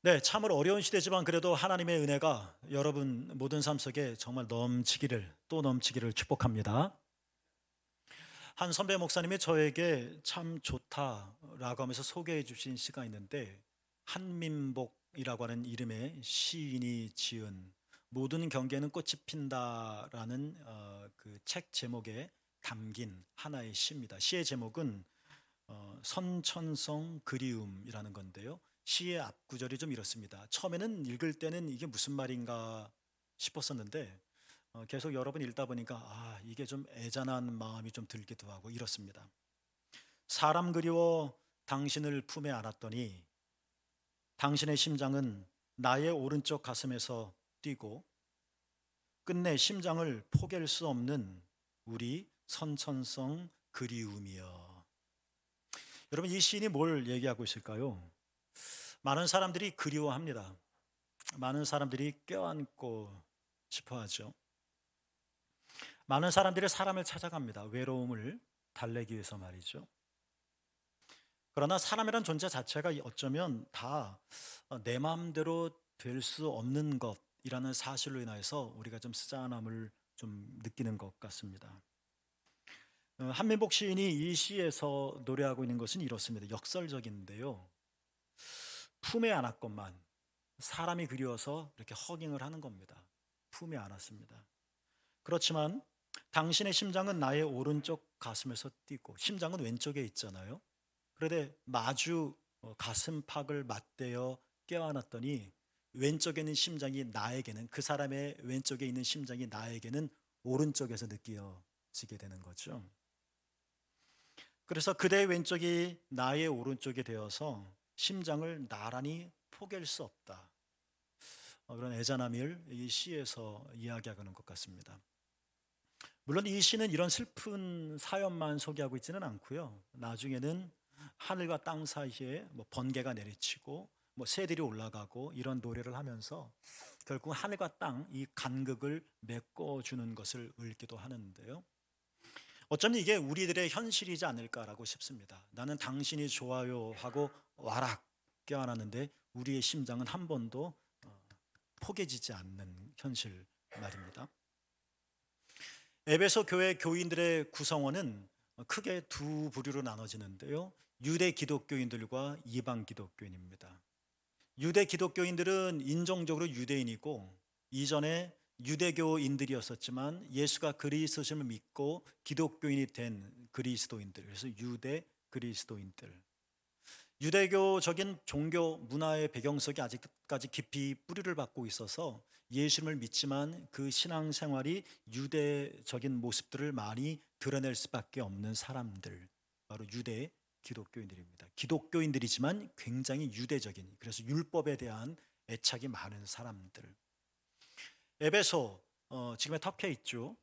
네, 참으로 어려운 시대지만 그래도 하나님의 은혜가 여러분 모든 삶 속에 정말 넘치기를 또 넘치기를 축복합니다. 한 선배 목사님이 저에게 참 좋다라고 하면서 소개해 주신 시가 있는데 한민복이라고 하는 이름의 시인이 지은 모든 경계는 꽃이 핀다라는 그 책 제목에 담긴 하나의 시입니다. 시의 제목은 선천성 그리움이라는 건데요. 시의 앞구절이 좀 이렇습니다. 처음에는 읽을 때는 이게 무슨 말인가 싶었었는데 계속 여러 번 읽다 보니까 이게 좀 애잔한 마음이 좀 들기도 하고 이렇습니다. 사람 그리워 당신을 품에 안았더니 당신의 심장은 나의 오른쪽 가슴에서 뛰고 끝내 심장을 포갤 수 없는 우리 선천성 그리움이여. 여러분 이 시인이 뭘 얘기하고 있을까요? 많은 사람들이 그리워합니다. 많은 사람들이 껴안고 싶어 하죠. 많은 사람들이 사람을 찾아갑니다. 외로움을 달래기 위해서 말이죠. 그러나 사람이란 존재 자체가 어쩌면 다 내 마음대로 될 수 없는 것이라는 사실로 인해서 우리가 좀 쓰자함을 좀 느끼는 것 같습니다. 한민복 시인이 이 시에서 노래하고 있는 것은 이렇습니다. 역설적인데요. 품에 안았건만 사람이 그리워서 이렇게 허깅을 하는 겁니다. 품에 안았습니다. 그렇지만 당신의 심장은 나의 오른쪽 가슴에서 뛰고 심장은 왼쪽에 있잖아요. 그런데 마주 가슴팍을 맞대어 껴안았더니 왼쪽에 있는 심장이 나에게는 그 사람의 왼쪽에 있는 심장이 나에게는 오른쪽에서 느껴지게 되는 거죠. 그래서 그대의 왼쪽이 나의 오른쪽이 되어서 심장을 나란히 포갤 수 없다. 그런 애잔함을 이 시에서 이야기하는 것 같습니다. 물론 이 시는 이런 슬픈 사연만 소개하고 있지는 않고요. 나중에는 하늘과 땅 사이에 뭐 번개가 내리치고 뭐 새들이 올라가고 이런 노래를 하면서 결국 하늘과 땅 이 간극을 메꿔주는 것을 읽기도 하는데요. 어쩌면 이게 우리들의 현실이지 않을까라고 싶습니다. 나는 당신이 좋아요 하고 와락 껴안았는데 우리의 심장은 한 번도 포개지지 않는 현실 말입니다. 에베소 교회 교인들의 구성원은 크게 두 부류로 나눠지는데요. 유대 기독교인들과 이방 기독교인입니다. 유대 기독교인들은 인종적으로 유대인이고 이전에 유대교인들이었었지만 예수가 그리스도심을 믿고 기독교인이 된 그리스도인들, 그래서 유대 그리스도인들. 유대교적인 종교 문화의 배경 속에 아직까지 깊이 뿌리를 받고 있어서 예수님을 믿지만 그 신앙생활이 유대적인 모습들을 많이 드러낼 수밖에 없는 사람들, 바로 유대 기독교인들입니다. 기독교인들이지만 굉장히 유대적인, 그래서 율법에 대한 애착이 많은 사람들. 에베소, 지금의 터키에 있죠.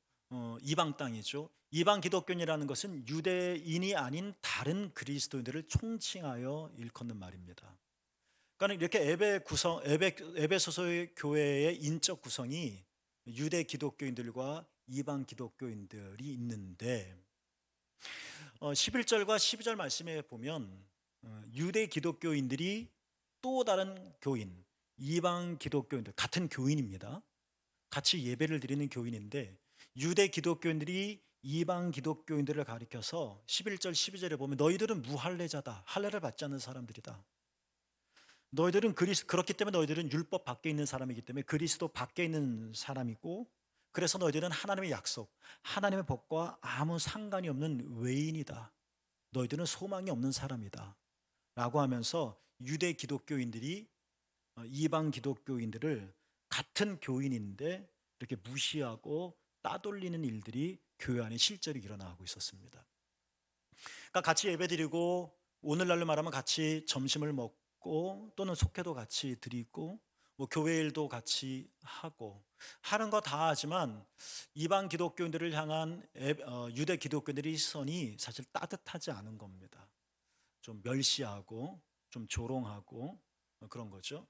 이방 땅이죠. 이방 기독교인이라는 것은 유대인이 아닌 다른 그리스도인들을 총칭하여 일컫는 말입니다. 그러니까 이렇게 에베소서의 교회의 인적 구성이 유대 기독교인들과 이방 기독교인들이 있는데 11절과 12절 말씀에 보면 유대 기독교인들이 또 다른 교인, 이방 기독교인들 같은 교인입니다. 같이 예배를 드리는 교인인데 유대 기독교인들이 이방 기독교인들을 가리켜서 11절 12절에 보면 너희들은 무할례자다. 할례를 받지 않는 사람들이다. 너희들은 그렇기 때문에 너희들은 율법 밖에 있는 사람이기 때문에 그리스도 밖에 있는 사람이고 그래서 너희들은 하나님의 약속, 하나님의 복과 아무 상관이 없는 외인이다. 너희들은 소망이 없는 사람이다. 라고 하면서 유대 기독교인들이 이방 기독교인들을 같은 교인인데 이렇게 무시하고 따돌리는 일들이 교회 안에 실제로 일어나고 있었습니다. 그러니까 같이 예배드리고 오늘날로 말하면 같이 점심을 먹고 또는 속회도 같이 드리고 뭐 교회 일도 같이 하고 하는 거 다 하지만 이방 기독교인들을 향한 유대 기독교인들의 시선이 사실 따뜻하지 않은 겁니다. 좀 멸시하고 좀 조롱하고 그런 거죠.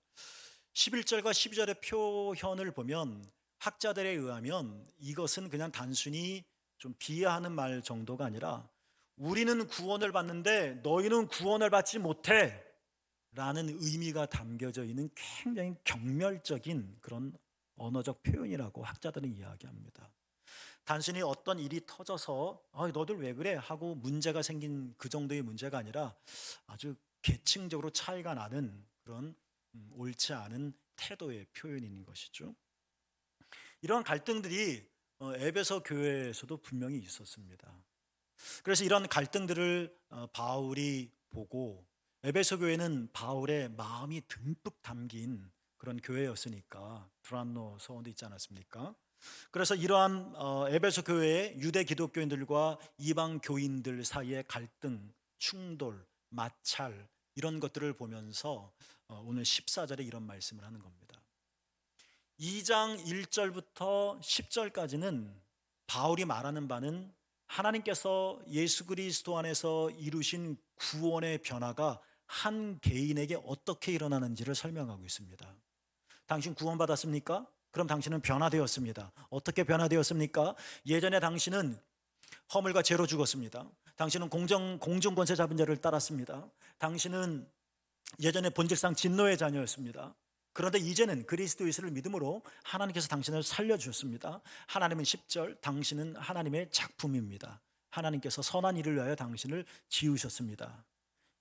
11절과 12절의 표현을 보면 학자들에 의하면 이것은 그냥 단순히 좀 비하하는 말 정도가 아니라 우리는 구원을 받는데 너희는 구원을 받지 못해 의미가 담겨져 있는 굉장히 경멸적인 그런 언어적 표현이라고 학자들은 이야기합니다. 단순히 어떤 일이 터져서 너들 왜 그래 하고 문제가 생긴 그 정도의 문제가 아니라 아주 계층적으로 차이가 나는 그런 옳지 않은 태도의 표현인 것이죠. 이러한 갈등들이 에베소 교회에서도 분명히 있었습니다. 그래서 이런 갈등들을 바울이 보고, 에베소 교회는 바울의 마음이 듬뿍 담긴 그런 교회였으니까 두란노 서원도 있지 않았습니까? 그래서 이러한 에베소 교회의 유대 기독교인들과 이방 교인들 사이의 갈등, 충돌, 마찰 이런 것들을 보면서 오늘 14절에 이런 말씀을 하는 겁니다. 2장 1절부터 10절까지는 바울이 말하는 바는 하나님께서 예수 그리스도 안에서 이루신 구원의 변화가 한 개인에게 어떻게 일어나는지를 설명하고 있습니다. 당신 구원받았습니까? 그럼 당신은 변화되었습니다. 어떻게 변화되었습니까? 예전에 당신은 허물과 죄로 죽었습니다. 당신은 공중권세 잡은 자를 따랐습니다. 당신은 예전에 본질상 진노의 자녀였습니다. 그런데 이제는 그리스도 예수를 믿음으로 하나님께서 당신을 살려주셨습니다. 하나님은 10절, 당신은 하나님의 작품입니다. 하나님께서 선한 일을 위하여 당신을 지으셨습니다.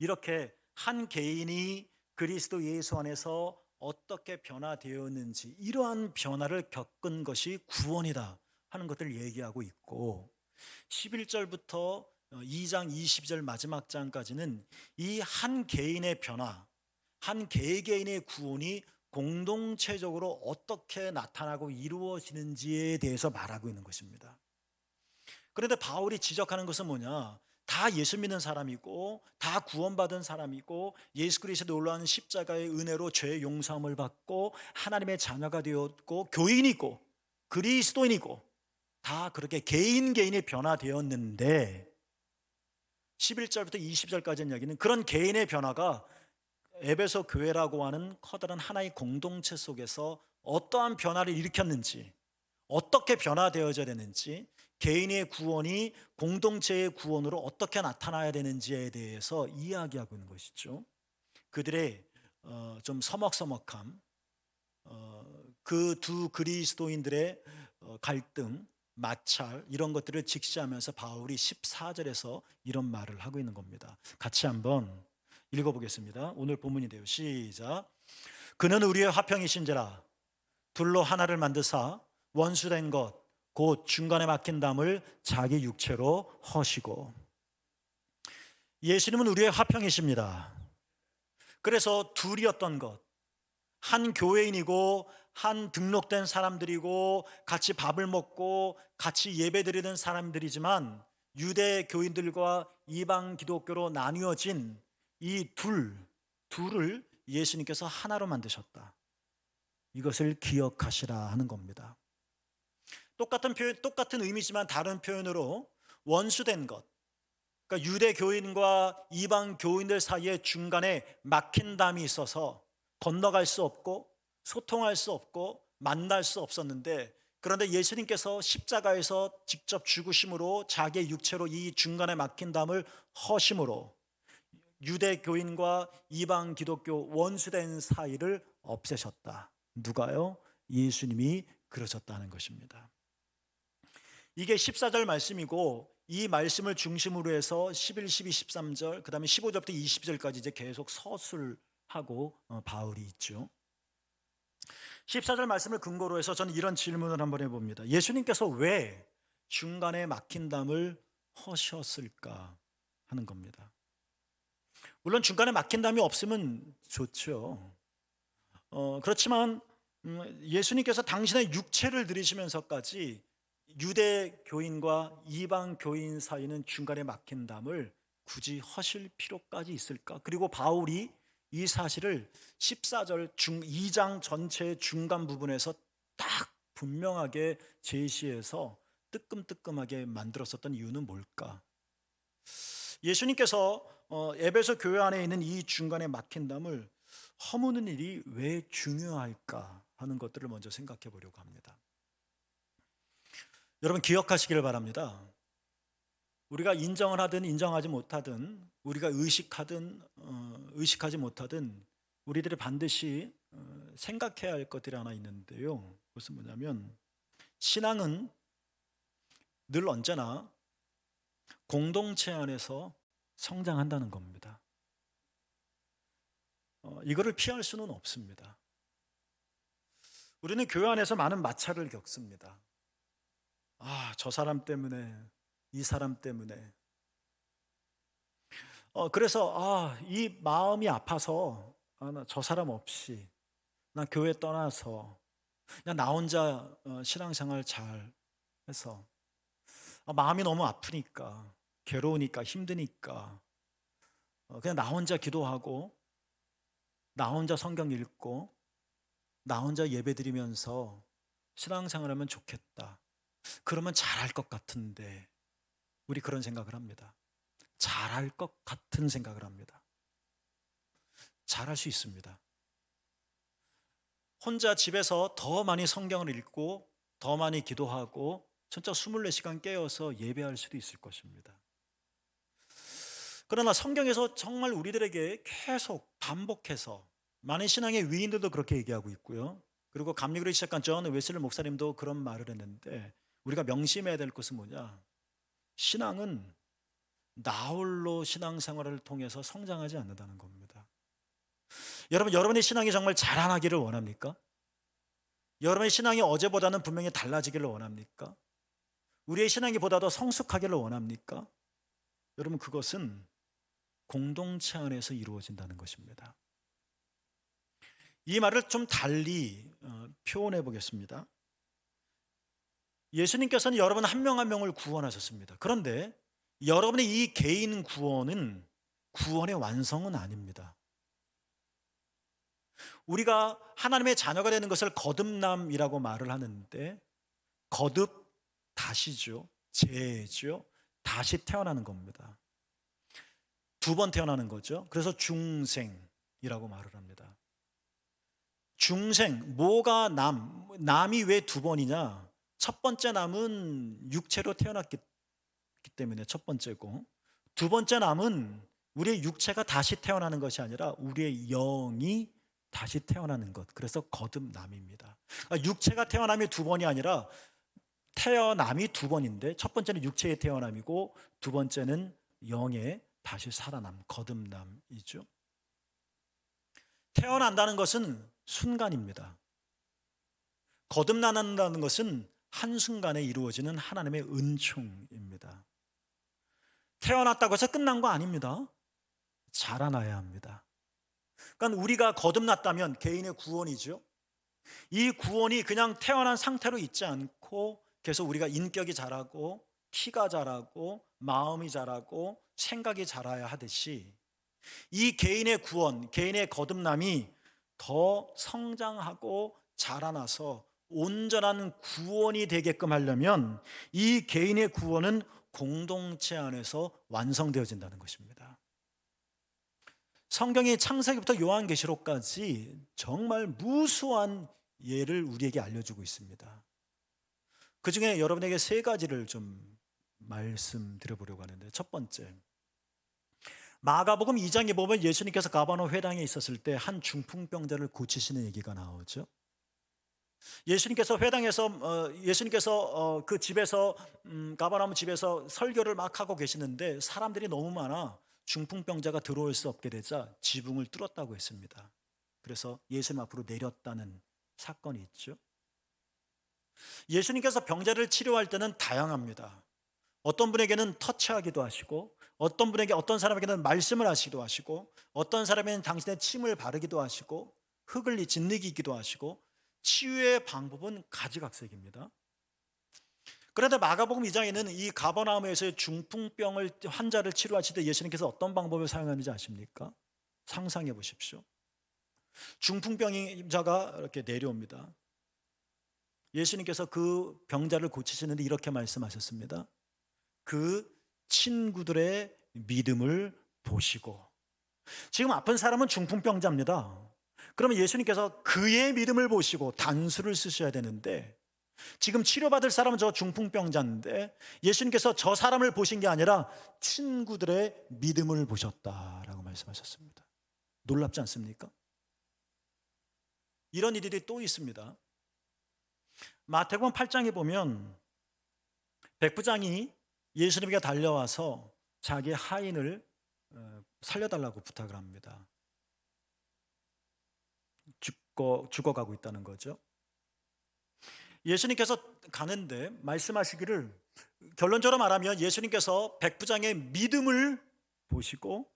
이렇게 한 개인이 그리스도 예수 안에서 어떻게 변화되었는지, 이러한 변화를 겪은 것이 구원이다 하는 것들을 얘기하고 있고, 11절부터 2장 20절 마지막 장까지는 이 한 개인의 변화, 한 개개인의 구원이 공동체적으로 어떻게 나타나고 이루어지는지에 대해서 말하고 있는 것입니다. 그런데 바울이 지적하는 것은 뭐냐? 다 예수 믿는 사람이고 다 구원받은 사람이고 예수 그리스도의 놀라운 십자가의 은혜로 죄의 용서함을 받고 하나님의 자녀가 되었고 교인이고 그리스도인이고 다 그렇게 개인이 변화되었는데, 11절부터 20절까지의 이야기는 그런 개인의 변화가 에베소 교회라고 하는 커다란 하나의 공동체 속에서 어떠한 변화를 일으켰는지, 어떻게 변화되어져야 되는지, 개인의 구원이 공동체의 구원으로 어떻게 나타나야 되는지에 대해서 이야기하고 있는 것이죠. 그들의 좀 서먹서먹함, 그 두 그리스도인들의 갈등, 마찰 이런 것들을 직시하면서 바울이 14절에서 이런 말을 하고 있는 겁니다. 같이 한번 읽어보겠습니다. 오늘 본문인데요. 시작. 그는 우리의 화평이신지라 둘로 하나를 만드사 원수된 것 곧 중간에 막힌 담을 자기 육체로 허시고. 예수님은 우리의 화평이십니다. 그래서 둘이었던 것, 한 교회인이고 한 등록된 사람들이고 같이 밥을 먹고 같이 예배드리는 사람들이지만 유대 교인들과 이방 기독교로 나뉘어진 이 둘을 예수님께서 하나로 만드셨다. 이것을 기억하시라 하는 겁니다. 똑같은 표현, 똑같은 의미지만 다른 표현으로 원수된 것, 그러니까 유대 교인과 이방 교인들 사이에 중간에 막힌 담이 있어서 건너갈 수 없고 소통할 수 없고 만날 수 없었는데, 그런데 예수님께서 십자가에서 직접 죽으심으로 자기의 육체로 이 중간에 막힌 담을 허심으로 유대 교인과 이방 기독교 원수된 사이를 없애셨다. 누가요? 예수님이 그러셨다는 것입니다. 이게 14절 말씀이고, 이 말씀을 중심으로 해서 11, 12, 13절 그 다음에 15절부터 20절까지 이제 계속 서술하고 바울이 있죠. 14절 말씀을 근거로 해서 저는 이런 질문을 한번 해봅니다. 예수님께서 왜 중간에 막힌 담을 허셨을까 하는 겁니다. 물론 중간에 막힌 담이 없으면 좋죠. 그렇지만 예수님께서 당신의 육체를 들이시면서까지 유대 교인과 이방 교인 사이는 중간에 막힌 담을 굳이 허실 필요까지 있을까? 그리고 바울이 이 사실을 14절 2장 전체의 중간 부분에서 딱 분명하게 제시해서 뜨끔뜨끔하게 만들었었던 이유는 뭘까? 예수님께서 에베소 교회 안에 있는 이 중간에 막힌 담을 허무는 일이 왜 중요할까 하는 것들을 먼저 생각해 보려고 합니다. 여러분 기억하시기를 바랍니다. 우리가 인정을 하든 인정하지 못하든 우리가 의식하든 의식하지 못하든 우리들이 반드시 생각해야 할 것들이 하나 있는데요. 그것은 뭐냐면 신앙은 늘 언제나 공동체 안에서 성장한다는 겁니다. 이거를 피할 수는 없습니다. 우리는 교회 안에서 많은 마찰을 겪습니다. 저 사람 때문에, 이 사람 때문에. 그래서 이 마음이 아파서 나 저 사람 없이, 나 교회 떠나서 그냥 나 혼자 신앙생활 잘 해서 마음이 너무 아프니까, 괴로우니까, 힘드니까 그냥 나 혼자 기도하고 나 혼자 성경 읽고 나 혼자 예배드리면서 신앙생활하면 좋겠다. 그러면 잘할 것 같은데, 우리 그런 생각을 합니다. 잘할 것 같은 생각을 합니다. 잘할 수 있습니다. 혼자 집에서 더 많이 성경을 읽고 더 많이 기도하고 진짜 24시간 깨어서 예배할 수도 있을 것입니다. 그러나 성경에서 정말 우리들에게 계속 반복해서, 많은 신앙의 위인들도 그렇게 얘기하고 있고요, 그리고 감리교를 시작한 존 웨슬리 목사님도 그런 말을 했는데, 우리가 명심해야 될 것은 뭐냐? 신앙은 나 홀로 신앙생활을 통해서 성장하지 않는다는 겁니다. 여러분, 여러분의 신앙이 정말 자라나기를 원합니까? 여러분의 신앙이 어제보다는 분명히 달라지기를 원합니까? 우리의 신앙이 보다 더 성숙하기를 원합니까? 여러분, 그것은 공동체 안에서 이루어진다는 것입니다. 이 말을 좀 달리 표현해 보겠습니다. 예수님께서는 여러분 한 명 한 명을 구원하셨습니다. 그런데 여러분의 이 개인 구원은 구원의 완성은 아닙니다. 우리가 하나님의 자녀가 되는 것을 거듭남이라고 말을 하는데, 거듭 다시죠. 재죠. 다시 태어나는 겁니다. 두 번 태어나는 거죠. 그래서 중생이라고 말을 합니다. 중생, 뭐가 남이 왜 두 번이냐? 첫 번째 남은 육체로 태어났기 때문에 첫 번째고, 두 번째 남은 우리의 육체가 다시 태어나는 것이 아니라 우리의 영이 다시 태어나는 것. 그래서 거듭남입니다. 육체가 태어남이 두 번이 아니라 태어남이 두 번인데, 첫 번째는 육체의 태어남이고 두 번째는 영의 다시 살아남, 거듭남이죠. 태어난다는 것은 순간입니다. 거듭난다는 것은 한순간에 이루어지는 하나님의 은총입니다. 태어났다고 해서 끝난 거 아닙니다. 자라나야 합니다. 그러니까 우리가 거듭났다면 개인의 구원이죠. 이 구원이 그냥 태어난 상태로 있지 않고 계속 우리가 인격이 자라고 키가 자라고 마음이 자라고 생각이 자라야 하듯이, 이 개인의 구원, 개인의 거듭남이 더 성장하고 자라나서 온전한 구원이 되게끔 하려면 이 개인의 구원은 공동체 안에서 완성되어진다는 것입니다. 성경이 창세기부터 요한계시록까지 정말 무수한 예를 우리에게 알려주고 있습니다. 그 중에 여러분에게 세 가지를 좀 말씀드려보려고 하는데, 첫 번째, 마가복음 2장에 보면 예수님께서 가버나움 회당에 있었을 때 한 중풍병자를 고치시는 얘기가 나오죠. 예수님께서 회당에서 그 집에서 가버나움 집에서 설교를 막 하고 계시는데 사람들이 너무 많아 중풍병자가 들어올 수 없게 되자 지붕을 뚫었다고 했습니다. 그래서 예수님 앞으로 내렸다는 사건이 있죠. 예수님께서 병자를 치료할 때는 다양합니다. 어떤 분에게는 터치하기도 하시고, 어떤 분에게, 어떤 사람에게는 말씀을 하시기도 하시고, 어떤 사람에게는 당신의 침을 바르기도 하시고, 흙을 짓이기도 하시고, 치유의 방법은 가지각색입니다. 그런데 마가복음 2장에는 이 가버나움에서의 중풍병을 환자를 치료하실 때 예수님께서 어떤 방법을 사용하는지 아십니까? 상상해 보십시오. 중풍병자가 이렇게 내려옵니다. 예수님께서 그 병자를 고치시는데 이렇게 말씀하셨습니다. 그 친구들의 믿음을 보시고. 지금 아픈 사람은 중풍병자입니다. 그러면 예수님께서 그의 믿음을 보시고 단수를 쓰셔야 되는데, 지금 치료받을 사람은 저 중풍병자인데 예수님께서 저 사람을 보신 게 아니라 친구들의 믿음을 보셨다라고 말씀하셨습니다. 놀랍지 않습니까? 이런 일들이 또 있습니다. 마태복음 8장에 보면 백부장이 예수님에게 달려와서 자기 하인을 살려달라고 부탁을 합니다. 죽어가고 있다는 거죠. 예수님께서 가는데 말씀하시기를, 결론적으로 말하면 예수님께서 백부장의 믿음을 보시고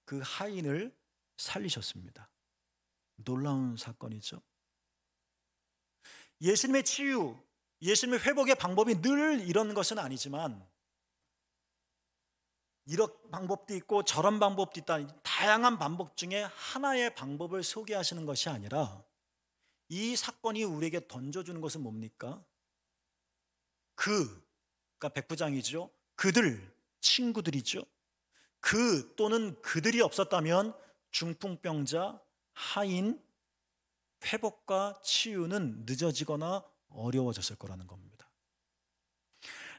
그 하인을 살리셨습니다. 놀라운 사건이죠. 예수님의 치유, 예수님의 회복의 방법이 늘 이런 것은 아니지만 이런 방법도 있고 저런 방법도 있다. 다양한 방법 중에 하나의 방법을 소개하시는 것이 아니라 이 사건이 우리에게 던져주는 것은 뭡니까? 그러니까 백부장이죠. 그들, 친구들이죠. 또는 그들이 없었다면 중풍병자, 하인, 회복과 치유는 늦어지거나 어려워졌을 거라는 겁니다.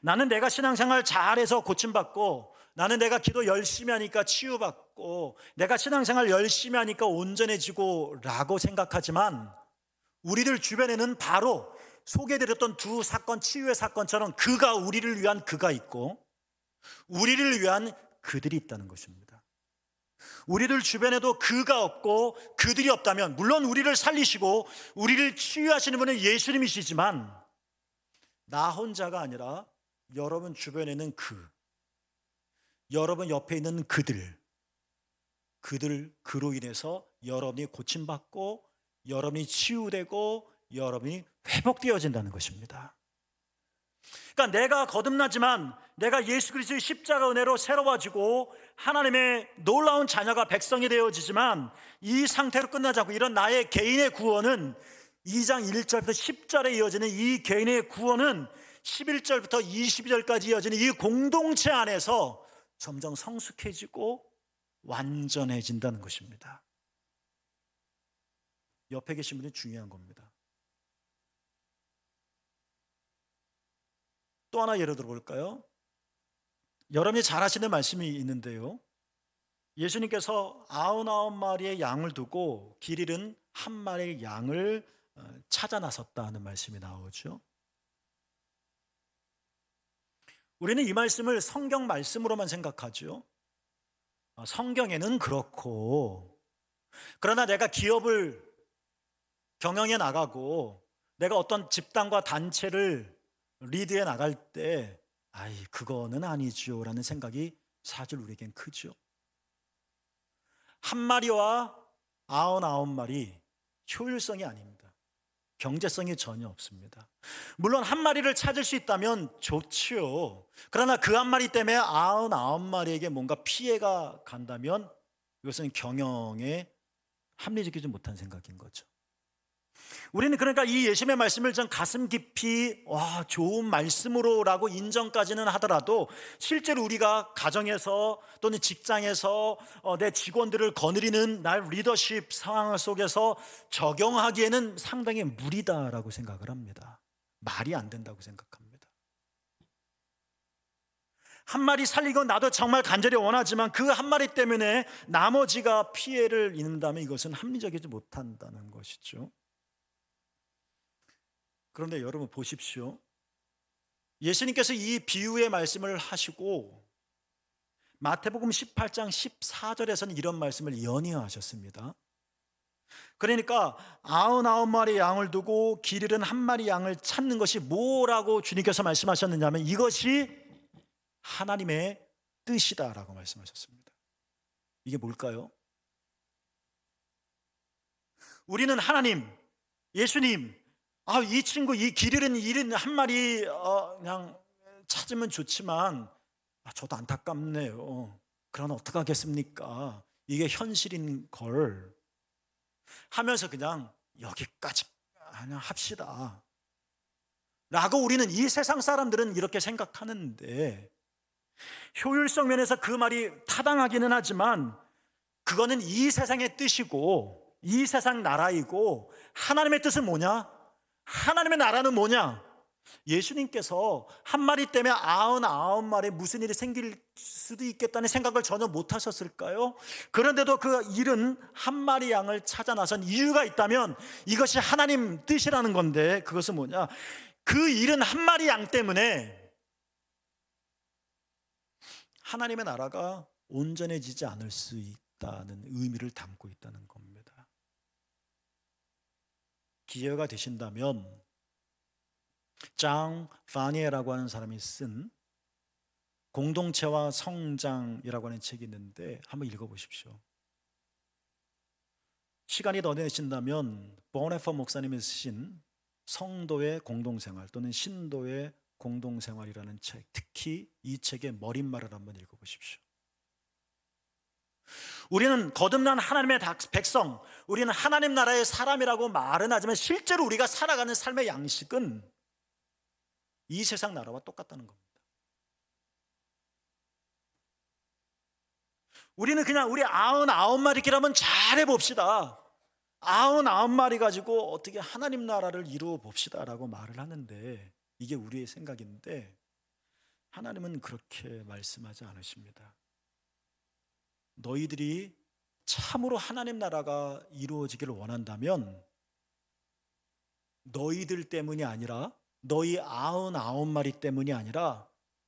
나는 내가 신앙생활 잘해서 고침받고, 나는 내가 기도 열심히 하니까 치유받고, 내가 신앙생활 열심히 하니까 온전해지고 라고 생각하지만 우리들 주변에는 바로 소개해드렸던 두 사건, 치유의 사건처럼 우리를 위한 그가 있고 우리를 위한 그들이 있다는 것입니다. 우리들 주변에도 그가 없고 그들이 없다면, 물론 우리를 살리시고 우리를 치유하시는 분은 예수님이시지만 나 혼자가 아니라 여러분 주변에는 여러분 옆에 있는 그로 인해서 여러분이 고침받고 여러분이 치유되고 여러분이 회복되어진다는 것입니다. 그러니까 내가 거듭나지만, 내가 예수 그리스도의 십자가 은혜로 새로워지고 하나님의 놀라운 자녀가 백성이 되어지지만 이 상태로 끝나지 않고, 이런 나의 개인의 구원은 2장 1절부터 10절에 이어지는 이 개인의 구원은 11절부터 22절까지 이어지는 이 공동체 안에서 점점 성숙해지고 완전해진다는 것입니다. 옆에 계신 분이 중요한 겁니다. 또 하나 예를 들어볼까요? 여러분이 잘 아시는 말씀이 있는데요, 예수님께서 99마리의 양을 두고 길 잃은 한 마리의 양을 찾아 나섰다는 말씀이 나오죠. 우리는 이 말씀을 성경 말씀으로만 생각하죠. 성경에는 그렇고, 그러나 내가 기업을 경영해 나가고 내가 어떤 집단과 단체를 리드해 나갈 때 그거는 아니죠 라는 생각이 사실 우리에겐 크죠. 한 마리와 99마리 효율성이 아닙니다. 경제성이 전혀 없습니다. 물론 한 마리를 찾을 수 있다면 좋지요. 그러나 그 한 마리 때문에 99마리에게 뭔가 피해가 간다면 이것은 경영에 합리적이지 못한 생각인 거죠. 우리는 그러니까 이 예수님의 말씀을 좀 가슴 깊이 좋은 말씀으로라고 인정까지는 하더라도, 실제로 우리가 가정에서 또는 직장에서 내 직원들을 거느리는 나의 리더십 상황 속에서 적용하기에는 상당히 무리다라고 생각을 합니다. 말이 안 된다고 생각합니다. 한 마리 살리고 나도 정말 간절히 원하지만 그 한 마리 때문에 나머지가 피해를 입는다면 이것은 합리적이지 못한다는 것이죠. 그런데 여러분 보십시오. 예수님께서 이 비유의 말씀을 하시고 마태복음 18장 14절에서는 이런 말씀을 연이어하셨습니다. 그러니까 99마리 양을 두고 길 잃은 한 마리 양을 찾는 것이 뭐라고 주님께서 말씀하셨느냐면 이것이 하나님의 뜻이다라고 말씀하셨습니다. 이게 뭘까요? 우리는 하나님, 예수님, 이 친구 이 길 잃은 한 마리 그냥 찾으면 좋지만 저도 안타깝네요. 그러나 어떡하겠습니까? 이게 현실인 걸 하면서 그냥 여기까지 그냥 합시다 라고 우리는, 이 세상 사람들은 이렇게 생각하는데, 효율성 면에서 그 말이 타당하기는 하지만 그거는 이 세상의 뜻이고 이 세상 나라이고, 하나님의 뜻은 뭐냐? 하나님의 나라는 뭐냐? 예수님께서 한 마리 때문에 99마리 무슨 일이 생길 수도 있겠다는 생각을 전혀 못 하셨을까요? 그런데도 그 잃은 한 마리 양을 찾아 나선 이유가 있다면 이것이 하나님 뜻이라는 건데, 그것은 뭐냐? 그 잃은 한 마리 양 때문에 하나님의 나라가 온전해지지 않을 수 있다는 의미를 담고 있다는 겁니다. 기회가 되신다면 장 파니에라고 하는 사람이 쓴 공동체와 성장이라고 하는 책이 있는데 한번 읽어보십시오. 시간이 더 되신다면 보네퍼 목사님이 쓰신 성도의 공동생활 또는 신도의 공동생활이라는 책, 특히 이 책의 머릿말을 한번 읽어보십시오. 우리는 거듭난 하나님의 백성, 우리는 하나님 나라의 사람이라고 말은 하지만 실제로 우리가 살아가는 삶의 양식은 이 세상 나라와 똑같다는 겁니다. 우리는 그냥 우리 99마리 길 한번 잘해봅시다. 99마리 가지고 어떻게 하나님 나라를 이루어 봅시다 라고 말을 하는데, 이게 우리의 생각인데 하나님은 그렇게 말씀하지 않으십니다. 너희들이 참으로 하나님 나라가 이루어지기를 원한다면 너희들 때문이 아니라, 너희 99마리 때문이 아니라,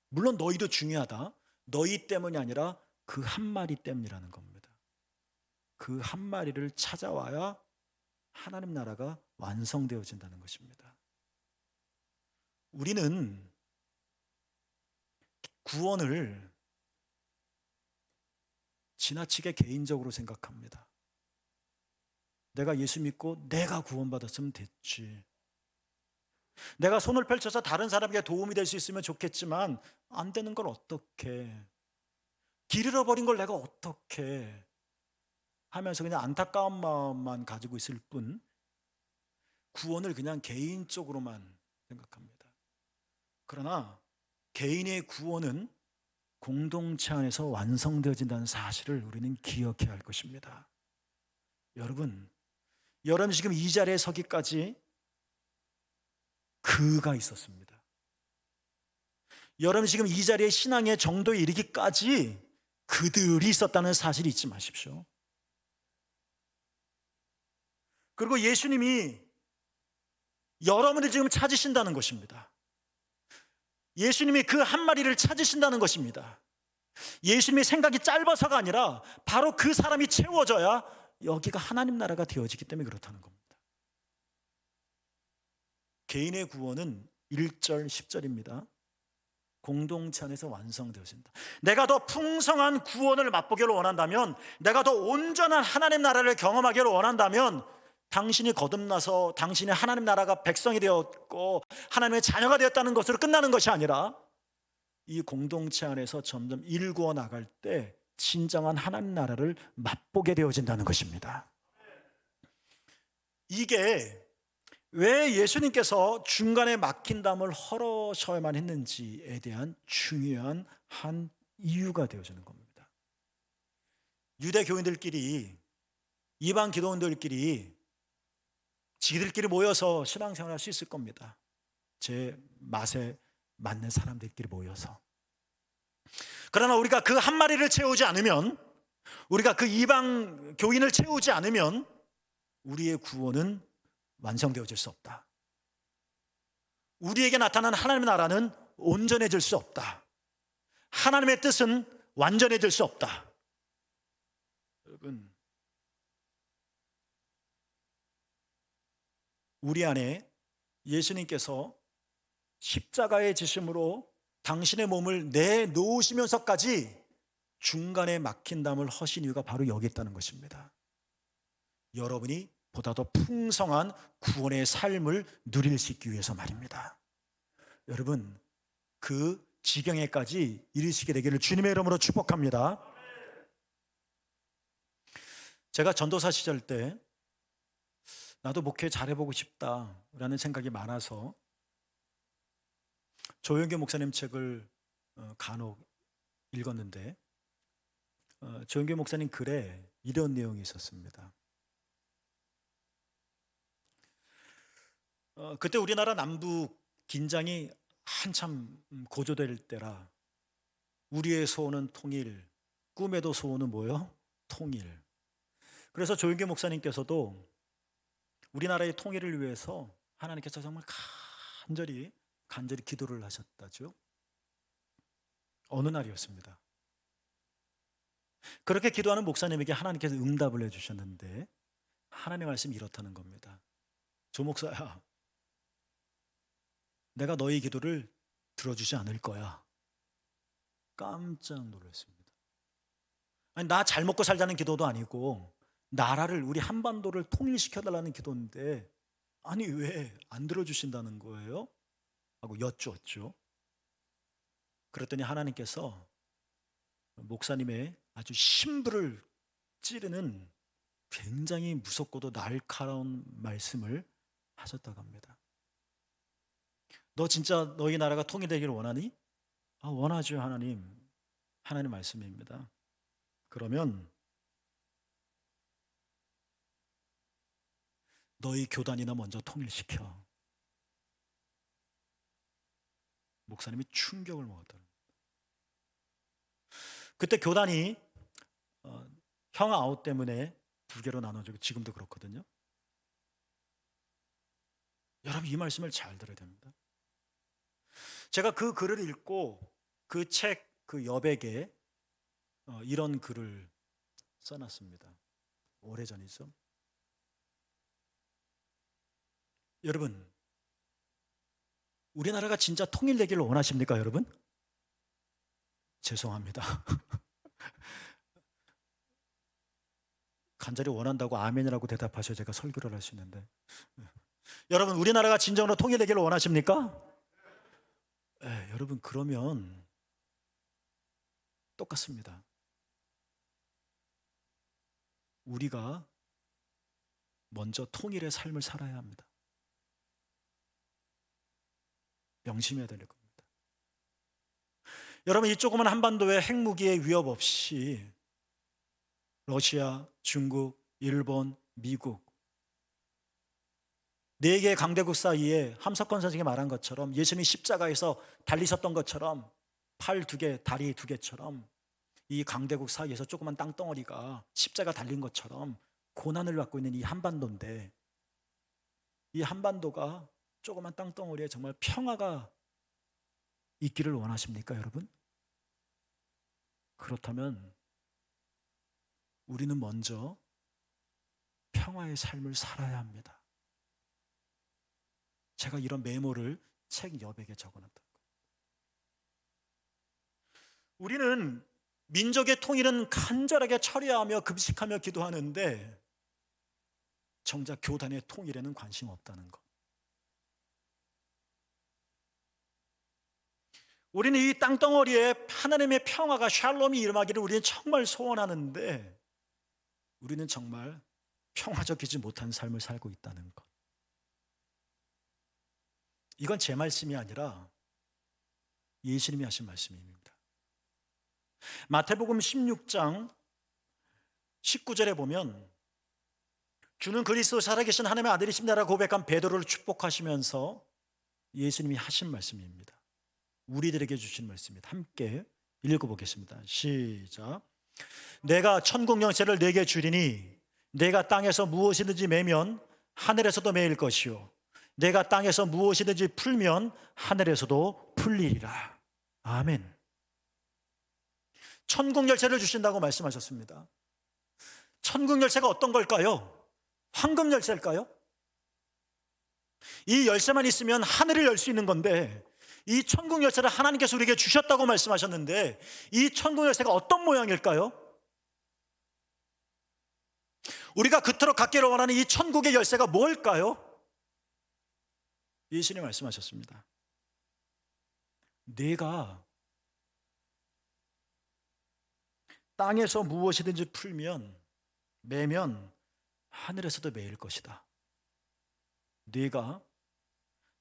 물론 너희도 중요하다, 너희 때문이 아니라 그 한 마리 때문이라는 겁니다. 그 한 마리를 찾아와야 하나님 나라가 완성되어진다는 것입니다. 우리는 구원을 지나치게 개인적으로 생각합니다. 내가 예수 믿고 내가 구원받았으면 됐지. 내가 손을 펼쳐서 다른 사람에게 도움이 될 수 있으면 좋겠지만 안 되는 걸 어떻게, 길 잃어버린 걸 내가 어떻게 하면서 그냥 안타까운 마음만 가지고 있을 뿐, 구원을 그냥 개인적으로만 생각합니다. 그러나 개인의 구원은 공동체 안에서 완성되어진다는 사실을 우리는 기억해야 할 것입니다. 여러분 지금 이 자리에 서기까지 그가 있었습니다. 여러분 지금 이 자리에 신앙의 정도에 이르기까지 그들이 있었다는 사실을 잊지 마십시오. 그리고 예수님이 여러분을 지금 찾으신다는 것입니다. 예수님이 그 한 마리를 찾으신다는 것입니다. 예수님의 생각이 짧아서가 아니라 바로 그 사람이 채워져야 여기가 하나님 나라가 되어지기 때문에 그렇다는 겁니다. 개인의 구원은 1절 10절입니다. 공동체 안에서 완성되어진다. 내가 더 풍성한 구원을 맛보기를 원한다면, 내가 더 온전한 하나님 나라를 경험하기를 원한다면, 당신이 거듭나서 당신이 하나님 나라가 백성이 되었고 하나님의 자녀가 되었다는 것으로 끝나는 것이 아니라 이 공동체 안에서 점점 일구어 나갈 때 진정한 하나님 나라를 맛보게 되어진다는 것입니다. 이게 왜 예수님께서 중간에 막힌 담을 헐어셔야만 했는지에 대한 중요한 한 이유가 되어지는 겁니다. 유대 교인들끼리, 이방 기독인들끼리 지들끼리 모여서 신앙생활 할 수 있을 겁니다. 제 맛에 맞는 사람들끼리 모여서. 그러나 우리가 그 한 마리를 채우지 않으면, 우리가 그 이방 교인을 채우지 않으면 우리의 구원은 완성되어질 수 없다. 우리에게 나타난 하나님의 나라는 온전해질 수 없다. 하나님의 뜻은 완전해질 수 없다. 여러분, 우리 안에 예수님께서 십자가의 지심으로 당신의 몸을 내놓으시면서까지 중간에 막힌 담을 허신 이유가 바로 여기 있다는 것입니다. 여러분이 보다 더 풍성한 구원의 삶을 누릴 수 있기 위해서 말입니다. 여러분, 그 지경에까지 이르시게 되기를 주님의 이름으로 축복합니다. 제가 전도사 시절 때 나도 목회 잘해보고 싶다라는 생각이 많아서 조영규 목사님 책을 간혹 읽었는데, 조영규 목사님 글에 이런 내용이 있었습니다. 그때 우리나라 남북 긴장이 한참 고조될 때라 우리의 소원은 통일, 꿈에도 소원은 뭐요? 통일. 그래서 조윤교 목사님께서도 우리나라의 통일을 위해서 하나님께서 정말 간절히 기도를 하셨다죠. 어느 날이었습니다. 그렇게 기도하는 목사님에게 하나님께서 응답을 해주셨는데 하나님의 말씀이 이렇다는 겁니다. 조 목사야, 내가 너희 기도를 들어주지 않을 거야. 깜짝 놀랐습니다. 아니, 나 잘 먹고 살자는 기도도 아니고 나라를, 우리 한반도를 통일시켜달라는 기도인데 아니 왜 안 들어주신다는 거예요? 하고 여쭈었죠. 그랬더니 하나님께서 목사님의 아주 심부를 찌르는 굉장히 무섭고도 날카로운 말씀을 하셨다고 합니다. 너 진짜 너희 나라가 통일되기를 원하니? 원하죠, 하나님. 하나님 말씀입니다. 그러면 너희 교단이나 먼저 통일시켜. 목사님이 충격을 먹었다는 거예요. 그때 교단이 형 아웃 때문에 두 개로 나눠지고 지금도 그렇거든요. 여러분 이 말씀을 잘 들어야 됩니다. 제가 그 글을 읽고 그 책 그 여백에 이런 글을 써놨습니다. 오래전이죠. 여러분, 우리나라가 진짜 통일되기를 원하십니까, 여러분? 죄송합니다. 간절히 원한다고 아멘이라고 대답하셔야 제가 설교를 할 수 있는데, 여러분 우리나라가 진정으로 통일되기를 원하십니까? 네, 여러분 그러면 똑같습니다. 우리가 먼저 통일의 삶을 살아야 합니다. 명심해야 될 겁니다. 여러분 이 조그만 한반도에 핵무기의 위협 없이 러시아, 중국, 일본, 미국 4개의 강대국 사이에 함석헌 선생이 말한 것처럼 예수님이 십자가에서 달리셨던 것처럼 팔 2개, 다리 2개처럼 이 강대국 사이에서 조그만 땅덩어리가 십자가 달린 것처럼 고난을 받고 있는 이 한반도인데 이 한반도가 조그만 땅덩어리에 정말 평화가 있기를 원하십니까, 여러분? 그렇다면 우리는 먼저 평화의 삶을 살아야 합니다. 제가 이런 메모를 책 여백에 적어놨던 거예요. 우리는 민족의 통일은 간절하게 처리하며 금식하며 기도하는데 정작 교단의 통일에는 관심 없다는 것. 우리는 이 땅덩어리에 하나님의 평화가 샬롬이 임하기를 우리는 정말 소원하는데 우리는 정말 평화적이지 못한 삶을 살고 있다는 것. 이건 제 말씀이 아니라 예수님이 하신 말씀입니다. 마태복음 16장 19절에 보면 주는 그리스도 살아계신 하나님의 아들이십니다라고 고백한 베드로를 축복하시면서 예수님이 하신 말씀입니다. 우리들에게 주신 말씀입니다. 함께 읽어보겠습니다. 시작. 내가 천국 영세를 내게 주리니 내가 땅에서 무엇이든지 매면 하늘에서도 매일 것이요 내가 땅에서 무엇이든지 풀면 하늘에서도 풀리리라. 아멘. 천국 열쇠를 주신다고 말씀하셨습니다. 천국 열쇠가 어떤 걸까요? 황금 열쇠일까요? 이 열쇠만 있으면 하늘을 열 수 있는 건데 이 천국 열쇠를 하나님께서 우리에게 주셨다고 말씀하셨는데 이 천국 열쇠가 어떤 모양일까요? 우리가 그토록 갖기를 원하는 이 천국의 열쇠가 뭘까요? 예수님이 말씀하셨습니다. 내가 땅에서 무엇이든지 풀면 매면 하늘에서도 매일 것이다. 네가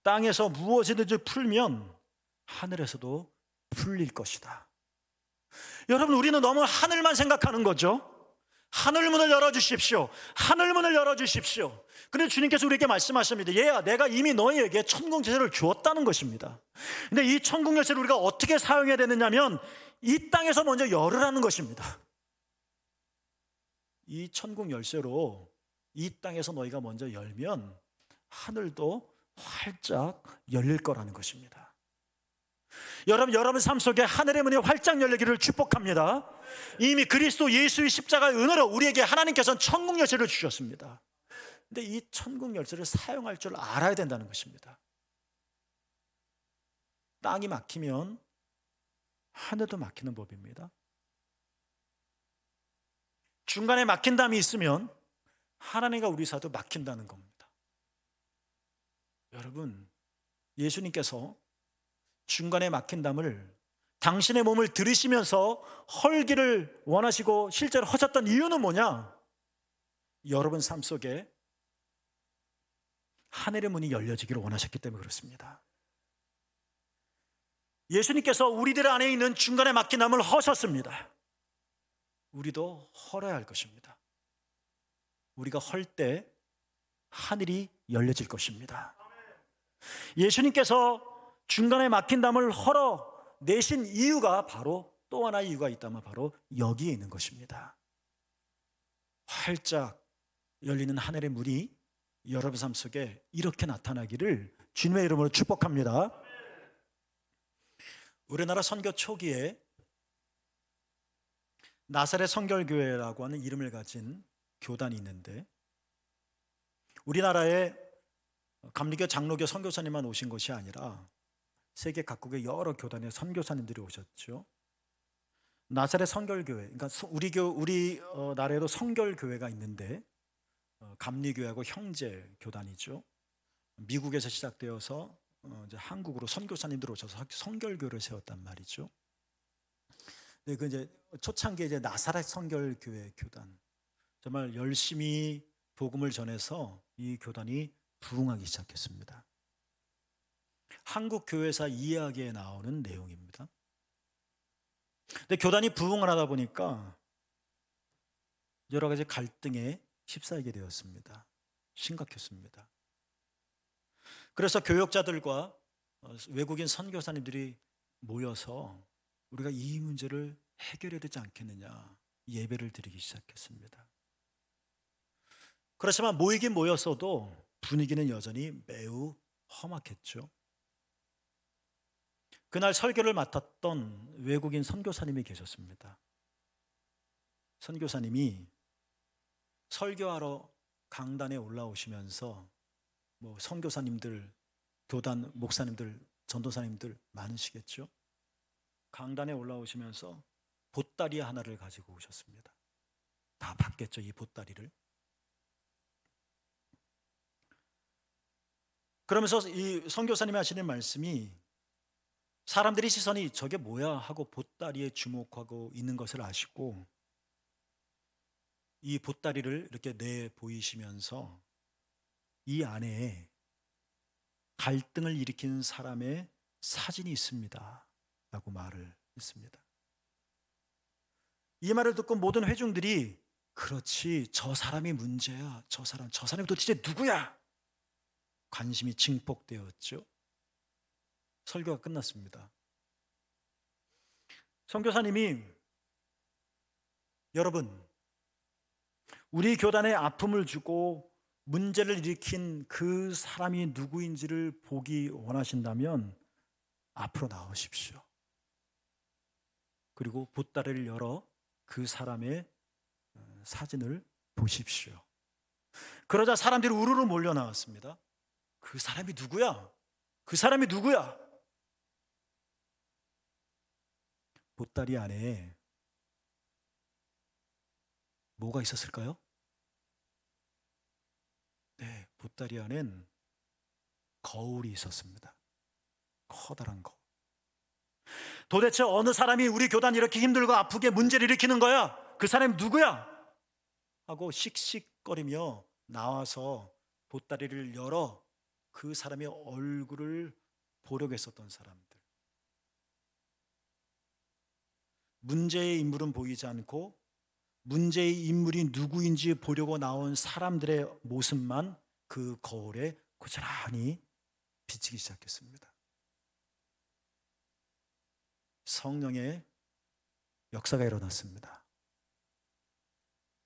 땅에서 무엇이든지 풀면 하늘에서도 풀릴 것이다. 여러분 우리는 너무 하늘만 생각하는 거죠. 하늘문을 열어주십시오. 하늘문을 열어주십시오. 그런데 주님께서 우리에게 말씀하십니다. 얘야, 내가 이미 너희에게 천국 열쇠를 주었다는 것입니다. 근데 이 천국 열쇠를 우리가 어떻게 사용해야 되느냐면 이 땅에서 먼저 열으라는 것입니다. 이 천국 열쇠로 이 땅에서 너희가 먼저 열면 하늘도 활짝 열릴 거라는 것입니다. 여러분 삶 속에 하늘의 문이 활짝 열리기를 축복합니다. 이미 그리스도 예수의 십자가의 은혜로 우리에게 하나님께서는 천국 열쇠를 주셨습니다. 근데 이 천국 열쇠를 사용할 줄 알아야 된다는 것입니다. 땅이 막히면 하늘도 막히는 법입니다. 중간에 막힌 담이 있으면 하나님과 우리 사이도 막힌다는 겁니다. 여러분, 예수님께서 중간에 막힌 담을 당신의 몸을 들이시면서 헐기를 원하시고 실제로 하셨던 이유는 뭐냐? 여러분 삶 속에 하늘의 문이 열려지기를 원하셨기 때문에 그렇습니다. 예수님께서 우리들 안에 있는 중간에 막힌 담을 허셨습니다. 우리도 헐어야 할 것입니다. 우리가 헐 때 하늘이 열려질 것입니다. 예수님께서 중간에 막힌 담을 헐어 내신 이유가 바로 또 하나의 이유가 있다면 바로 여기에 있는 것입니다. 활짝 열리는 하늘의 문이 여러분 삶 속에 이렇게 나타나기를 주님의 이름으로 축복합니다. 우리나라 선교 초기에 나사렛 성결교회라고 하는 이름을 가진 교단이 있는데 우리나라에 감리교 장로교 선교사님만 오신 것이 아니라 세계 각국의 여러 교단의 선교사님들이 오셨죠. 나사렛 성결교회, 그러니까 우리 나라에도 성결교회가 있는데 감리교회하고 형제 교단이죠. 미국에서 시작되어서 이제 한국으로 선교사님들 오셔서 성결교회를 세웠단 말이죠. 네, 그 이제 초창기에 이제 나사렛 성결교회 교단 정말 열심히 복음을 전해서 이 교단이 부흥하기 시작했습니다. 한국 교회사 이야기에 나오는 내용입니다. 근데 교단이 부흥을 하다 보니까 여러 가지 갈등에 휩싸이게 되었습니다. 심각했습니다. 그래서 교역자들과 외국인 선교사님들이 모여서 우리가 이 문제를 해결해야 되지 않겠느냐 예배를 드리기 시작했습니다. 그렇지만 모이긴 모였어도 분위기는 여전히 매우 험악했죠. 그날 설교를 맡았던 외국인 선교사님이 계셨습니다. 선교사님이 설교하러 강단에 올라오시면서 선교사님들, 교단 목사님들, 전도사님들 많으시겠죠. 강단에 올라오시면서 보따리 하나를 가지고 오셨습니다. 다 봤겠죠, 이 보따리를. 그러면서 이 선교사님이 하시는 말씀이 사람들이 시선이 저게 뭐야 하고 보따리에 주목하고 있는 것을 아시고 이 보따리를 이렇게 내 보이시면서 이 안에 갈등을 일으키는 사람의 사진이 있습니다 라고 말을 했습니다. 이 말을 듣고 모든 회중들이 그렇지, 저 사람이 문제야, 저 사람이 도대체 누구야? 관심이 증폭되었죠. 설교가 끝났습니다. 선교사님이 여러분, 우리 교단에 아픔을 주고 문제를 일으킨 그 사람이 누구인지를 보기 원하신다면 앞으로 나오십시오. 그리고 보따리를 열어 그 사람의 사진을 보십시오. 그러자 사람들이 우르르 몰려 나왔습니다. 그 사람이 누구야? 그 사람이 누구야? 보따리 안에 뭐가 있었을까요? 네, 보따리 안엔 거울이 있었습니다. 커다란 거울. 도대체 어느 사람이 우리 교단 이렇게 힘들고 아프게 문제를 일으키는 거야? 그 사람이 누구야? 하고 씩씩거리며 나와서 보따리를 열어 그 사람의 얼굴을 보려고 했었던 사람들. 문제의 인물은 보이지 않고 문제의 인물이 누구인지 보려고 나온 사람들의 모습만 그 거울에 고스란히 비치기 시작했습니다. 성령의 역사가 일어났습니다.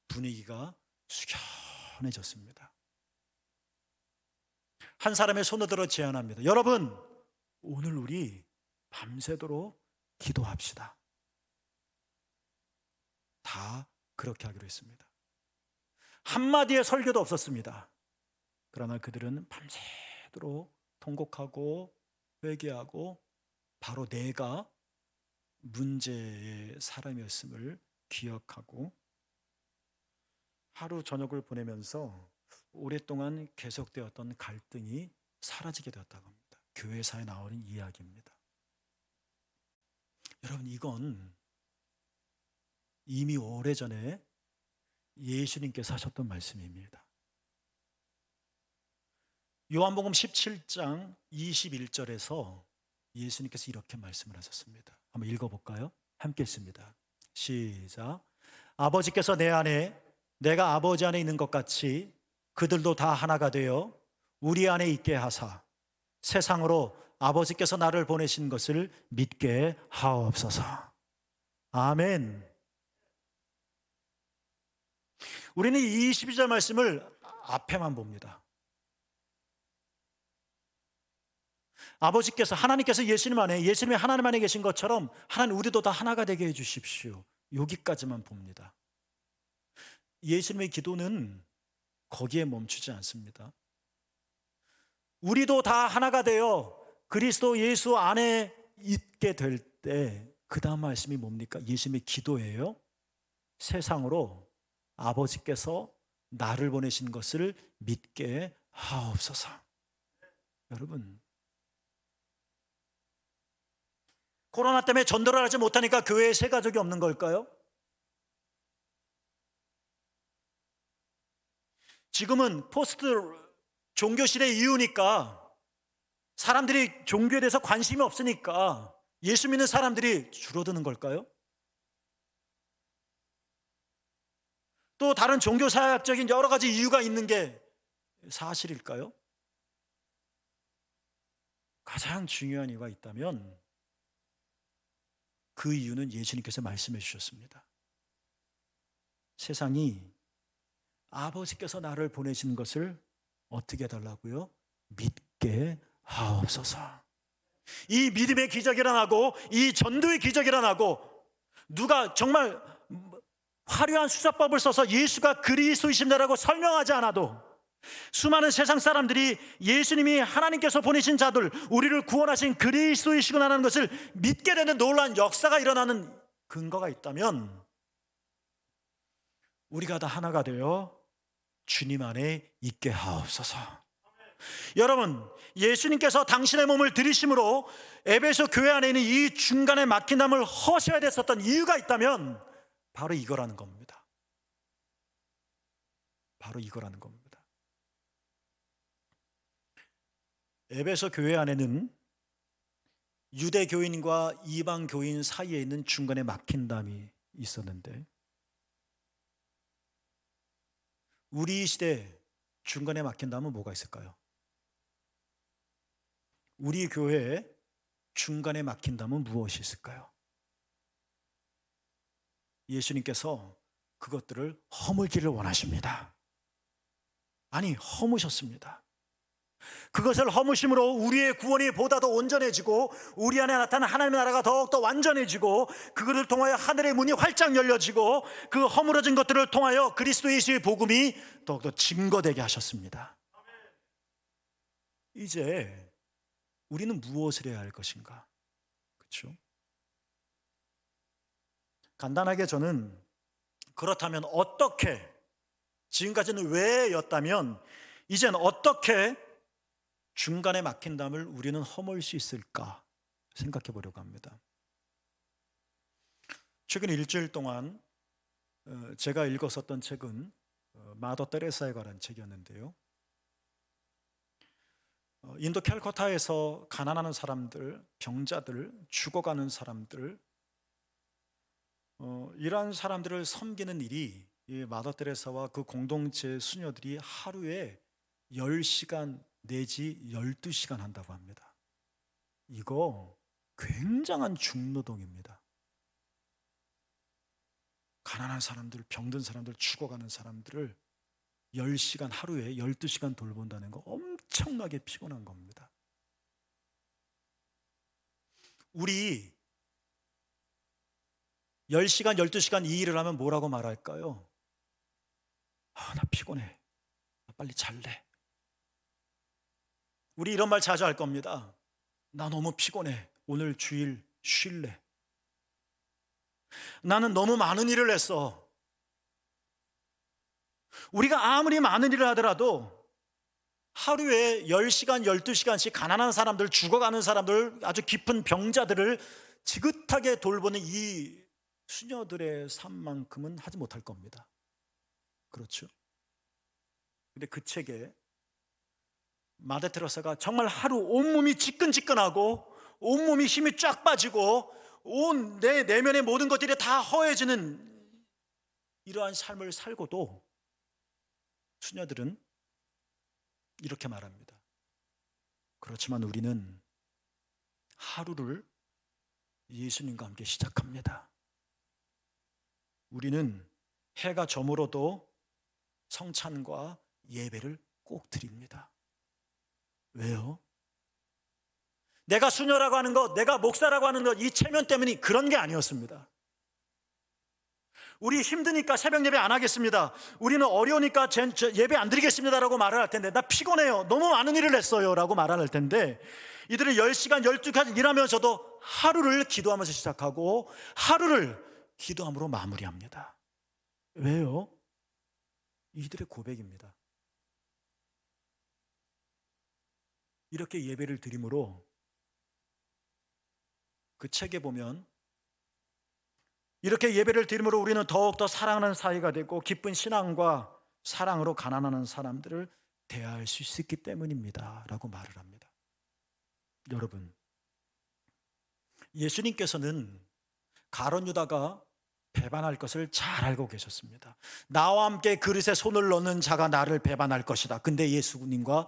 분위기가 숙연해졌습니다. 한 사람의 손을 들어 제안합니다. 여러분, 오늘 우리 밤새도록 기도합시다. 다 그렇게 하기로 했습니다. 한마디의 설교도 없었습니다. 그러나 그들은 밤새도록 통곡하고 회개하고 바로 내가 문제의 사람이었음을 기억하고 하루 저녁을 보내면서 오랫동안 계속되었던 갈등이 사라지게 되었다고 합니다. 교회사에 나오는 이야기입니다. 여러분, 이건 이미 오래전에 예수님께서 하셨던 말씀입니다. 요한복음 17장 21절에서 예수님께서 이렇게 말씀을 하셨습니다. 한번 읽어볼까요? 함께 읽습니다. 시작. 아버지께서 내 안에 내가 아버지 안에 있는 것 같이 그들도 다 하나가 되어 우리 안에 있게 하사 세상으로 아버지께서 나를 보내신 것을 믿게 하옵소서. 아멘. 우리는 이 22절 말씀을 앞에만 봅니다. 아버지께서, 하나님께서 예수님 안에, 예수님이 하나님 안에 계신 것처럼 하나님 우리도 다 하나가 되게 해주십시오. 여기까지만 봅니다. 예수님의 기도는 거기에 멈추지 않습니다. 우리도 다 하나가 되어 그리스도 예수 안에 있게 될 때 그 다음 말씀이 뭡니까? 예수님의 기도예요. 세상으로 아버지께서 나를 보내신 것을 믿게 하옵소서. 여러분, 코로나 때문에 전도를 하지 못하니까 교회에 새 가족이 없는 걸까요? 지금은 포스트 종교 시대 이후니까 사람들이 종교에 대해서 관심이 없으니까 예수 믿는 사람들이 줄어드는 걸까요? 또 다른 종교사학적인 여러 가지 이유가 있는 게 사실일까요? 가장 중요한 이유가 있다면 그 이유는 예수님께서 말씀해 주셨습니다. 세상이 아버지께서 나를 보내신 것을 어떻게 해달라고요? 믿게 하옵소서. 이 믿음의 기적이 일어나고 이 전도의 기적이 일어나고 누가 정말 화려한 수사법을 써서 예수가 그리스도이십니다라고 설명하지 않아도 수많은 세상 사람들이 예수님이 하나님께서 보내신 자들, 우리를 구원하신 그리스도이시구나라는 것을 믿게 되는 놀라운 역사가 일어나는 근거가 있다면 우리가 다 하나가 되어 주님 안에 있게 하옵소서. 여러분, 예수님께서 당신의 몸을 들이심으로 에베소 교회 안에 있는 이 중간에 막힌 담을 허셔야 됐었던 이유가 있다면 바로 이거라는 겁니다. 바로 이거라는 겁니다. 에베소 교회 안에는 유대 교인과 이방 교인 사이에 있는 중간에 막힌 담이 있었는데 우리 시대 중간에 막힌 담은 뭐가 있을까요? 우리 교회에 중간에 막힌 담은 무엇이 있을까요? 예수님께서 그것들을 허물기를 원하십니다. 아니, 허무셨습니다. 그것을 허무심으로 우리의 구원이 보다 더 온전해지고 우리 안에 나타난 하나님의 나라가 더욱더 완전해지고 그것을 통하여 하늘의 문이 활짝 열려지고 그 허물어진 것들을 통하여 그리스도 예수의 복음이 더욱더 증거되게 하셨습니다. 이제 우리는 무엇을 해야 할 것인가? 그렇죠? 간단하게 저는 그렇다면 어떻게, 지금까지는 왜였다면 이젠 어떻게 중간에 막힌 담을 우리는 허물 수 있을까 생각해 보려고 합니다. 최근 일주일 동안 제가 읽었었던 책은 마더 테레사에 관한 책이었는데요. 인도 캘커타에서 가난하는 사람들, 병자들, 죽어가는 사람들, 이러한 사람들을 섬기는 일이 이 마더 테레사와 그 공동체 수녀들이 하루에 10시간 내지 12시간 한다고 합니다. 이거 굉장한 중노동입니다. 가난한 사람들, 병든 사람들, 죽어가는 사람들을 10시간 하루에 12시간 돌본다는 거 엄청나게 피곤한 겁니다. 우리 10시간, 12시간 이 일을 하면 뭐라고 말할까요? 나 피곤해. 나 빨리 잘래. 우리 이런 말 자주 할 겁니다. 나 너무 피곤해. 오늘 주일 쉴래. 나는 너무 많은 일을 했어. 우리가 아무리 많은 일을 하더라도 하루에 10시간, 12시간씩 가난한 사람들, 죽어가는 사람들, 아주 깊은 병자들을 지긋하게 돌보는 이 수녀들의 삶만큼은 하지 못할 겁니다. 그렇죠? 근데 그 책에 마더 테레사가 정말 하루 온몸이 지끈지끈하고 온몸이 힘이 쫙 빠지고 온 내 내면의 모든 것들이 다 허해지는 이러한 삶을 살고도 수녀들은 이렇게 말합니다. 그렇지만 우리는 하루를 예수님과 함께 시작합니다. 우리는 해가 저물어도 성찬과 예배를 꼭 드립니다. 왜요? 내가 수녀라고 하는 것, 내가 목사라고 하는 것, 이 체면 때문에 그런 게 아니었습니다. 우리 힘드니까 새벽 예배 안 하겠습니다. 우리는 어려우니까 예배 안 드리겠습니다 라고 말을 할 텐데, 나 피곤해요, 너무 많은 일을 했어요 라고 말을 할 텐데, 이들은 10시간 12시간 일하면서도 하루를 기도하면서 시작하고 하루를 기도함으로 마무리합니다. 왜요? 이들의 고백입니다. 이렇게 예배를 드림으로 그 책에 보면 이렇게 예배를 드림으로 우리는 더욱더 사랑하는 사이가 되고 기쁜 신앙과 사랑으로 가난하는 사람들을 대할 수 있기 때문입니다 라고 말을 합니다. 여러분, 예수님께서는 가룟 유다가 배반할 것을 잘 알고 계셨습니다. 나와 함께 그릇에 손을 넣는 자가 나를 배반할 것이다. 근데 예수님과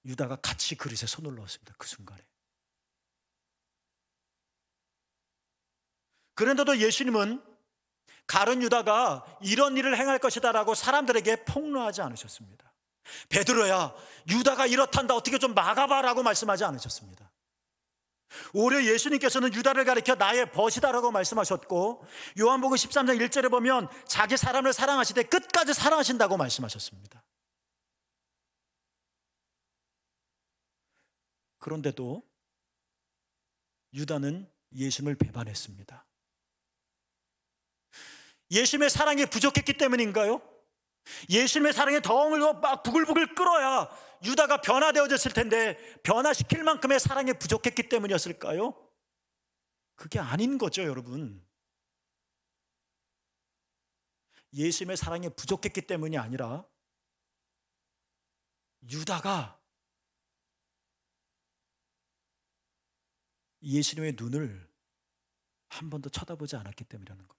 유다가 같이 그릇에 손을 넣었습니다. 그 순간에. 그런데도 예수님은 가룟 유다가 이런 일을 행할 것이다 라고 사람들에게 폭로하지 않으셨습니다. 베드로야, 유다가 이렇단다, 어떻게 좀 막아봐 라고 말씀하지 않으셨습니다. 오히려 예수님께서는 유다를 가리켜 나의 벗이다 라고 말씀하셨고, 요한복음 13장 1절에 보면 자기 사람을 사랑하시되 끝까지 사랑하신다고 말씀하셨습니다. 그런데도 유다는 예수님을 배반했습니다. 예수님의 사랑이 부족했기 때문인가요? 예수님의 사랑에 덩을 막 부글부글 끓어야 유다가 변화되어졌을 텐데 변화시킬 만큼의 사랑이 부족했기 때문이었을까요? 그게 아닌 거죠, 여러분. 예수님의 사랑이 부족했기 때문이 아니라 유다가 예수님의 눈을 한 번도 쳐다보지 않았기 때문이라는 겁니다.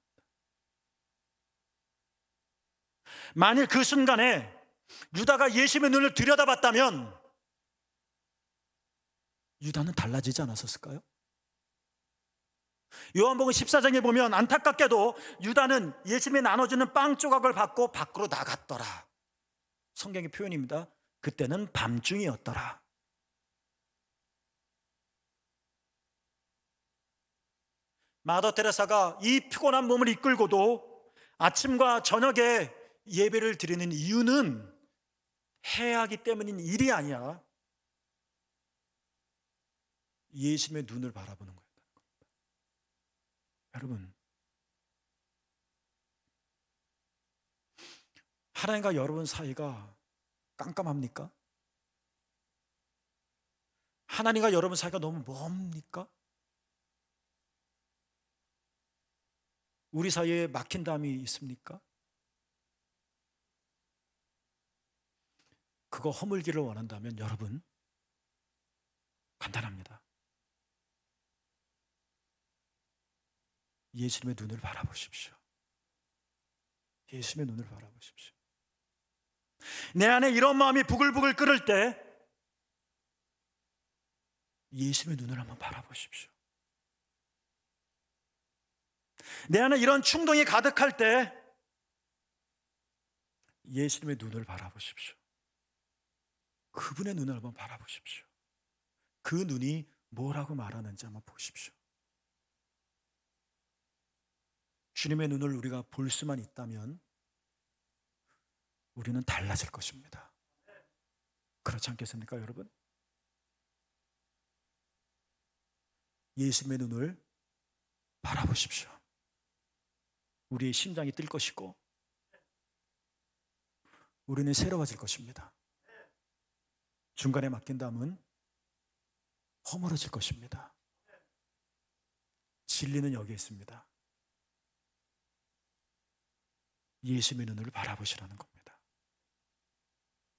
만일 그 순간에 유다가 예수님의 눈을 들여다봤다면 유다는 달라지지 않았을까요? 요한복음 14장에 보면 안타깝게도 유다는 예수님이 나눠주는 빵 조각을 받고 밖으로 나갔더라. 성경의 표현입니다. 그때는 밤중이었더라. 마더 테레사가 이 피곤한 몸을 이끌고도 아침과 저녁에 예배를 드리는 이유는 해야 하기 때문인 일이 아니야. 예수님의 눈을 바라보는 거예요. 여러분, 하나님과 여러분 사이가 깜깜합니까? 하나님과 여러분 사이가 너무 멉니까? 우리 사이에 막힌 담이 있습니까? 그거 허물기를 원한다면 여러분, 간단합니다. 예수님의 눈을 바라보십시오. 예수님의 눈을 바라보십시오. 내 안에 이런 마음이 부글부글 끓을 때 예수님의 눈을 한번 바라보십시오. 내 안에 이런 충동이 가득할 때 예수님의 눈을 바라보십시오. 그분의 눈을 한번 바라보십시오. 그 눈이 뭐라고 말하는지 한번 보십시오. 주님의 눈을 우리가 볼 수만 있다면 우리는 달라질 것입니다. 그렇지 않겠습니까, 여러분? 예수님의 눈을 바라보십시오. 우리의 심장이 뛸 것이고 우리는 새로워질 것입니다. 중간에 맡긴다면 허물어질 것입니다. 진리는 여기에 있습니다. 예수님의 눈을 바라보시라는 겁니다.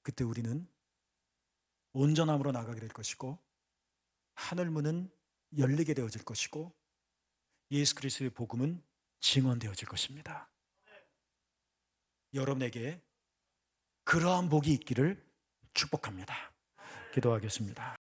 그때 우리는 온전함으로 나가게 될 것이고 하늘문은 열리게 되어질 것이고 예수 그리스도의 복음은 증언되어질 것입니다. 여러분에게 그러한 복이 있기를 축복합니다. 기도하겠습니다.